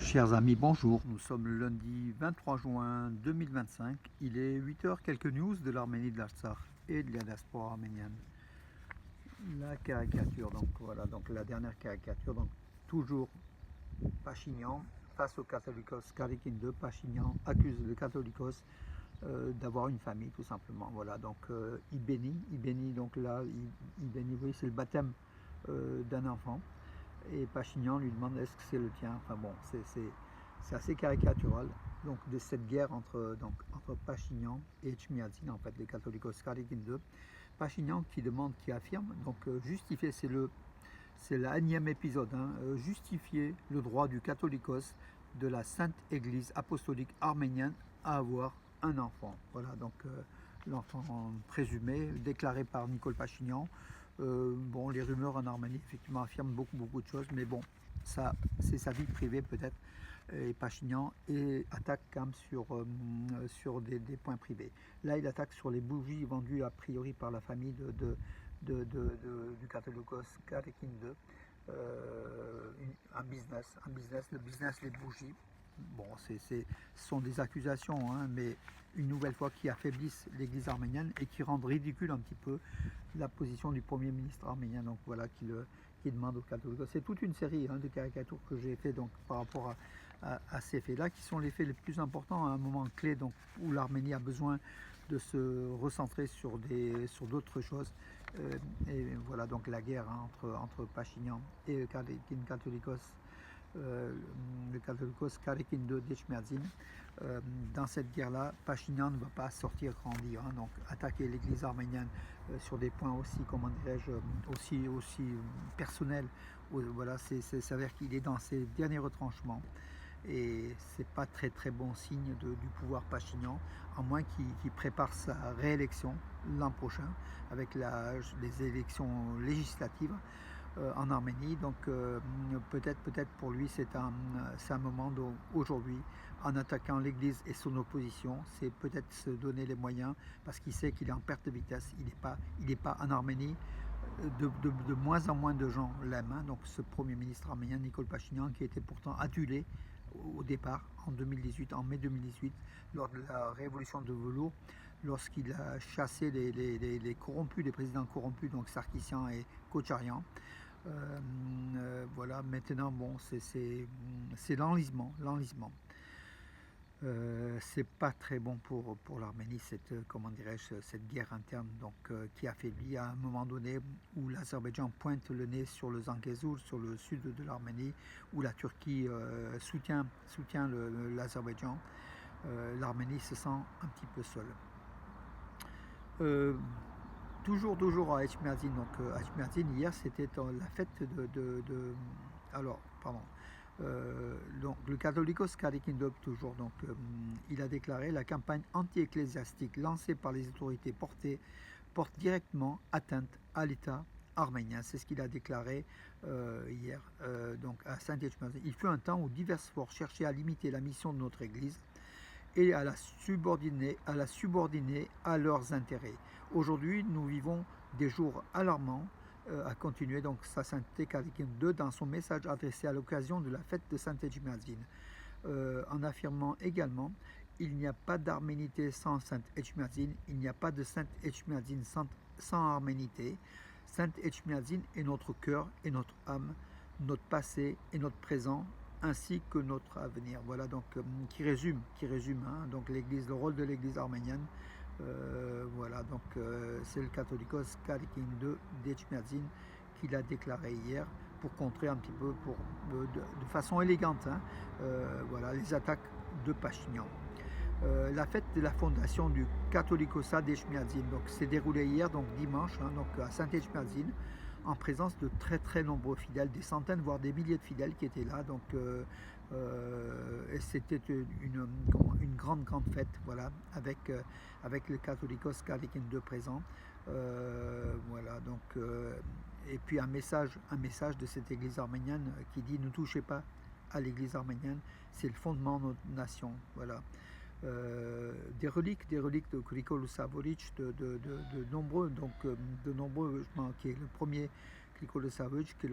Chers amis, bonjour. Nous sommes le lundi 23 juin 2025. Il est 8 heures. Quelques news de l'Arménie, de l'Artsakh et de la diaspora arménienne. La caricature, donc voilà, donc la dernière caricature, donc toujours Pachinian face aux catholicos Karikin II. Pachinian accuse le catholicos d'avoir une famille, tout simplement. Voilà, donc il bénit, donc là, il bénit, oui, c'est le baptême d'un enfant. Et Pachinian lui demande est-ce que c'est le tien. Enfin bon, c'est assez caricatural. Donc de cette guerre entre Pachinian et Etchmiadzin, en fait, les catholicos Karikin II. Pachinian qui demande, qui affirme, donc justifier, c'est le énième épisode, hein, justifier le droit du catholicos de la Sainte Église apostolique arménienne à avoir un enfant. Voilà, donc l'enfant présumé, déclaré par Nicole Pachinian. Bon, les rumeurs en Arménie, effectivement, affirment beaucoup de choses, mais bon, ça, c'est sa vie privée peut-être, et Pachinian, et attaque quand même sur des points privés. Là, il attaque sur les bougies vendues a priori par la famille du catholicos Karekin II. Un business, le business des bougies. Bon, ce sont des accusations, hein, mais une nouvelle fois qui affaiblissent l'Église arménienne et qui rendent ridicule un petit peu la position du Premier ministre arménien. Donc voilà, qui demande aux catholiques. C'est toute une série, hein, de caricatures que j'ai fait donc par rapport à ces faits-là, qui sont les faits les plus importants à un moment clé, donc où l'Arménie a besoin de se recentrer sur d'autres choses. Et voilà donc la guerre, hein, entre Pachinian et le catholicos Karekin II d'Echmiadzin. Dans cette guerre-là, Pachinian ne va pas sortir grandi, hein, donc attaquer l'Église arménienne sur des points aussi, comment dirais-je, aussi personnels. Voilà, ça s'avère qu'il est dans ses derniers retranchements. Et c'est pas très bon signe du pouvoir Pachinian, à moins qu'il prépare sa réélection l'an prochain avec les élections législatives en Arménie. Donc peut-être pour lui c'est un moment aujourd'hui, en attaquant l'Église et son opposition, c'est peut-être se donner les moyens, parce qu'il sait qu'il est en perte de vitesse. Il n'est pas en Arménie. De moins en moins de gens l'aiment, hein. Donc ce Premier ministre arménien, Nicole Pachinian, qui était pourtant adulé au départ en mai 2018, lors de la révolution de velours, lorsqu'il a chassé les corrompus, les présidents corrompus, donc Sarkissian et Kocharian. Voilà, maintenant, bon, c'est l'enlisement. C'est pas très bon pour l'Arménie, comment dirais-je, cette guerre interne, donc qui affaiblit à un moment donné où l'Azerbaïdjan pointe le nez sur le Zangezur, sur le sud de l'Arménie, où la Turquie soutient l'Azerbaïdjan. L'Arménie se sent un petit peu seule. Toujours à Etchmiadzin. Donc à Etchmiadzin, hier, c'était la fête alors, pardon. Donc le catholicos Karikin II, toujours, donc il a déclaré la campagne anti-ecclésiastique lancée par les autorités porte directement atteinte à l'État arménien. C'est ce qu'il a déclaré hier, donc à Saint-Etchmiadzin. Il fut un temps où diverses forces cherchaient à limiter la mission de notre Église et à la subordiner à leurs intérêts. Aujourd'hui, nous vivons des jours alarmants, a continué donc sa sainteté Karikin II dans son message adressé à l'occasion de la fête de Sainte-Etchmiadzin, en affirmant également il n'y a pas d'arménité sans Sainte-Etchmiadzin, il n'y a pas de Sainte-Etchmiadzin sans arménité. Sainte-Etchmiadzin est notre cœur et notre âme, notre passé et notre présent, ainsi que notre avenir. Voilà donc qui résume, hein, donc l'Église, le rôle de l'Église arménienne. Voilà, donc c'est le catholicos Karikin II d'Etchmiadzin qui l'a déclaré hier pour contrer un petit peu, de façon élégante, hein, voilà, les attaques de Pachinian. La fête de la fondation du Catholicosat d'Etchmiadzin s'est déroulée hier, donc dimanche, hein, donc à Saint-Etchmiadzin, en présence de très nombreux fidèles, des centaines voire des milliers de fidèles qui étaient là. Donc et c'était une grande fête, voilà, avec le catholicos Karikin II présent. Voilà, donc et puis un message de cette Église arménienne qui dit ne touchez pas à l'Église arménienne, c'est le fondement de notre nation. Voilà. Des reliques de Grigol Savoric, de nombreux, qui est le premier Grigor'le qui est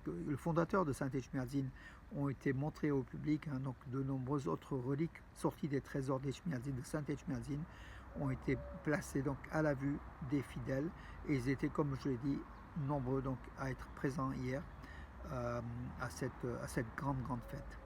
le fondateur de Saint-Etchmiadzin, ont été montrés au public. Hein, donc de nombreuses autres reliques sorties des trésors d'Etchmiadzin, de Saint-Etchmiadzin, ont été placées donc à la vue des fidèles. Et ils étaient, comme je l'ai dit, nombreux donc à être présents hier à cette grande fête.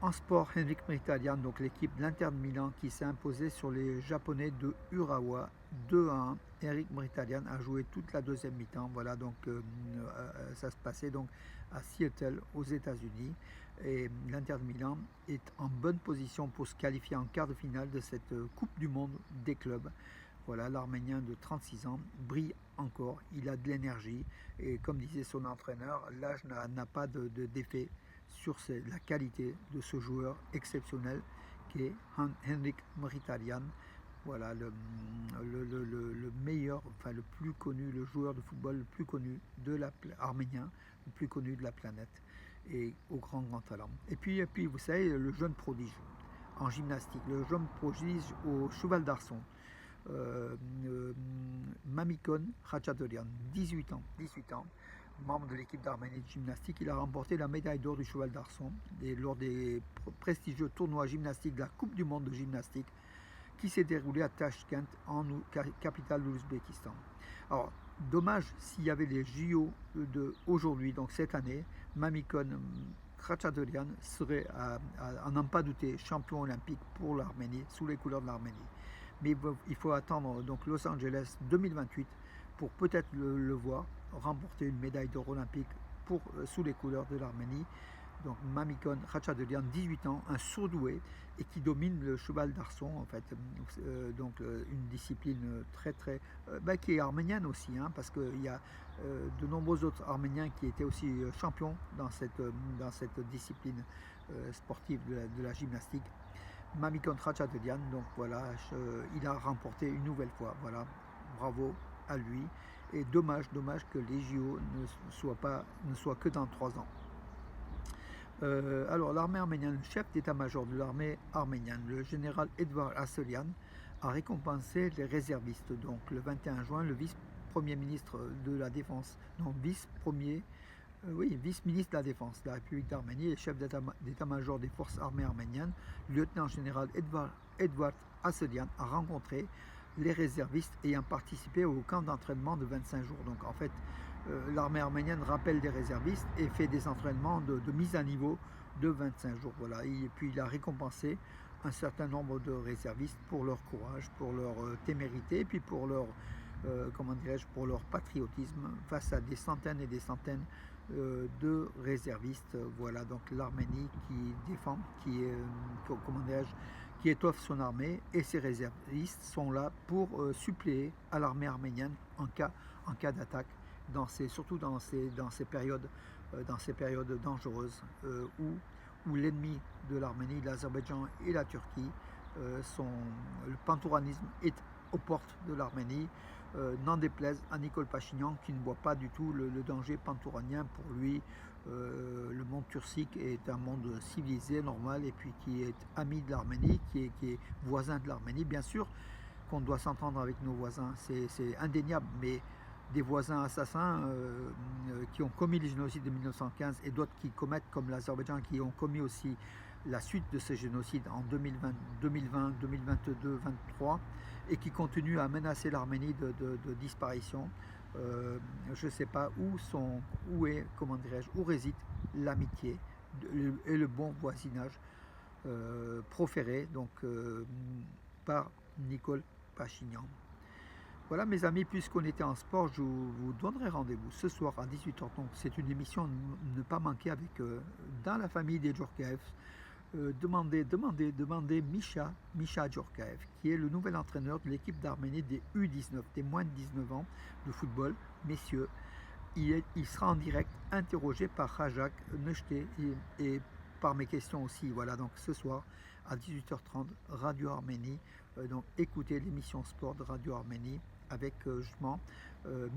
En sport, Henrik Mkhitaryan, donc l'équipe de l'Inter de Milan qui s'est imposée sur les Japonais de Urawa 2-1. Henrik Mkhitaryan a joué toute la deuxième mi-temps. Voilà, donc ça se passait donc à Seattle aux États-Unis. Et l'Inter de Milan est en bonne position pour se qualifier en quart de finale de cette Coupe du Monde des clubs. Voilà, l'Arménien de 36 ans brille encore, il a de l'énergie et comme disait son entraîneur, l'âge n'a pas d'effet sur la qualité de ce joueur exceptionnel qui est Henrik Mkhitaryan. Voilà, le meilleur, enfin le plus connu, le joueur de football le plus connu arménien, le plus connu de la planète et au grand talent. Et puis vous savez, le jeune prodige en gymnastique, le jeune prodige au cheval d'arçon. Mamikon Khachaturian, 18 ans, membre de l'équipe d'Arménie de gymnastique. Il a remporté la médaille d'or du cheval d'arçon lors des prestigieux tournois gymnastiques de la Coupe du Monde de gymnastique qui s'est déroulé à Tashkent, en capitale de l'Ouzbékistan. Alors, dommage s'il y avait les JO aujourd'hui, donc cette année, Mamikon Khachaturian serait, à n'en pas douter, champion olympique pour l'Arménie, sous les couleurs de l'Arménie. Mais il faut attendre donc Los Angeles 2028 pour peut-être le voir remporter une médaille d'or olympique sous les couleurs de l'Arménie. Donc Mamikon Khachaturian, 18 ans, un surdoué et qui domine le cheval d'arçon en fait. Donc une discipline qui est arménienne aussi, hein, parce qu'il y a de nombreux autres Arméniens qui étaient aussi champions dans cette discipline sportive de la gymnastique. Mamikon Khachaturian, donc voilà, il a remporté une nouvelle fois. Voilà, bravo à lui. Et dommage que les JO ne soient que dans 3 ans. Alors l'armée arménienne, le chef d'état-major de l'armée arménienne, le général Edvard Asselian, a récompensé les réservistes. Donc le 21 juin, le vice-premier ministre de la Défense, non vice-ministre de la Défense de la République d'Arménie et chef d'état-major des forces armées arméniennes, le lieutenant-général Edvard Asselian a rencontré les réservistes ayant participé au camp d'entraînement de 25 jours. Donc en fait, l'armée arménienne rappelle des réservistes et fait des entraînements de mise à niveau de 25 jours. Voilà. Et puis il a récompensé un certain nombre de réservistes pour leur courage, pour leur témérité, et puis pour leur, pour leur patriotisme face à des centaines et des centaines de réservistes. Voilà, donc l'Arménie qui défend, qui étoffe son armée, et ces réservistes sont là pour suppléer à l'armée arménienne en cas d'attaque, surtout dans ces périodes dangereuses où l'ennemi de l'Arménie, l'Azerbaïdjan et la Turquie, le pantouраnisme est aux portes de l'Arménie. N'en déplaise à Nicole Pachinian qui ne voit pas du tout le danger pantouranien. Pour lui, le monde turcique est un monde civilisé, normal, et puis qui est ami de l'Arménie, qui est voisin de l'Arménie. Bien sûr qu'on doit s'entendre avec nos voisins, c'est indéniable, mais des voisins assassins qui ont commis les génocides de 1915 et d'autres qui commettent, comme l'Azerbaïdjan, qui ont commis aussi la suite de ces génocides en 2020, 2022, 2023 et qui continuent à menacer l'Arménie de disparition. Je ne sais pas où réside l'amitié et le bon voisinage proféré donc par Nicole Pachinian. Voilà mes amis, puisqu'on était en sport, je vous donnerai rendez-vous ce soir à 18h. Donc c'est une émission à ne pas manquer avec dans la famille des Djorkaeff. Demandez Misha Djorkaeff, qui est le nouvel entraîneur de l'équipe d'Arménie des U19, des moins de 19 ans de football, messieurs. Il sera en direct interrogé par Rajak Nechté et par mes questions aussi. Voilà, donc ce soir à 18h30, Radio Arménie. Donc écoutez l'émission sport de Radio Arménie avec justement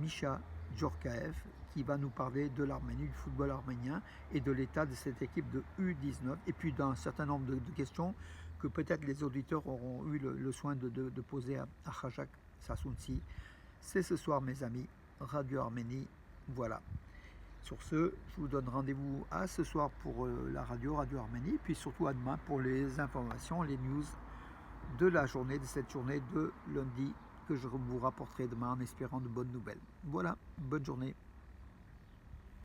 Misha Djorkaeff qui va nous parler de l'Arménie, du football arménien et de l'état de cette équipe de U19 et puis d'un certain nombre de questions que peut-être les auditeurs auront eu le soin de poser à Rajak Sassounsi. C'est ce soir mes amis, Radio Arménie Voilà. Sur ce, je vous donne rendez-vous à ce soir pour la radio Arménie, puis surtout à demain pour les informations, les news de la journée, de cette journée de lundi que je vous rapporterai demain en espérant de bonnes nouvelles. Voilà, bonne journée.